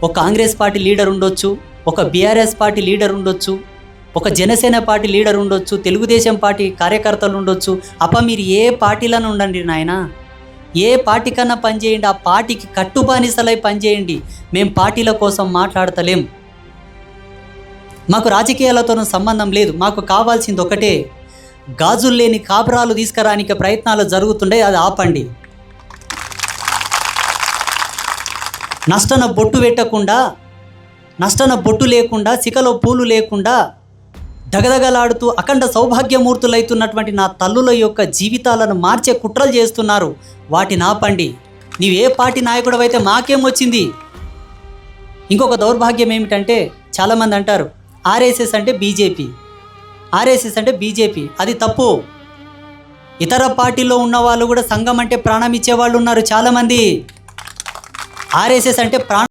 ఒక Congress party leader ఉండొచ్చు, ఒక బీఆర్ఎస్ పార్టీ లీడర్ ఉండొచ్చు, ఒక జనసేన పార్టీ లీడర్ ఉండొచ్చు, తెలుగుదేశం పార్టీ కార్యకర్తలు ఉండొచ్చు. మీరు ఏ పార్టీలను ఉండండి నాయన, ఏ పార్టీ కన్నా పనిచేయండి, ఆ పార్టీకి కట్టుబానిసలై పనిచేయండి. మేము పార్టీల కోసం మాట్లాడతలేం. మాకు రాజకీయాలతో సంబంధం లేదు. మాకు కావాల్సింది ఒకటే, గాజులు లేని కాపురాలు తీసుకురానికి ప్రయత్నాలు జరుగుతుండే, అది ఆపండి. నష్టన బొట్టు పెట్టకుండా, నష్టన బొట్టు లేకుండా, సికలో పూలు లేకుండా దగదగలాడుతూ అఖండ సౌభాగ్యమూర్తులైతున్నటువంటి నా తల్లుల యొక్క జీవితాలను మార్చే కుట్రలు చేస్తున్నారు. వాటిని ఆపండి. నీవే పార్టీ నాయకుడు అయితే మాకేం వచ్చింది? ఇంకొక దౌర్భాగ్యం ఏమిటంటే, చాలామంది అంటారు ఆర్ఎస్ఎస్ అంటే బీజేపీ, ఆర్ఎస్ఎస్ అంటే బీజేపీ. అది తప్పు. ఇతర పార్టీల్లో ఉన్న వాళ్ళు కూడా సంఘం అంటే ప్రాణం ఇచ్చేవాళ్ళు ఉన్నారు చాలామంది. ఆర్ఎస్ఎస్ అంటే ప్రాణం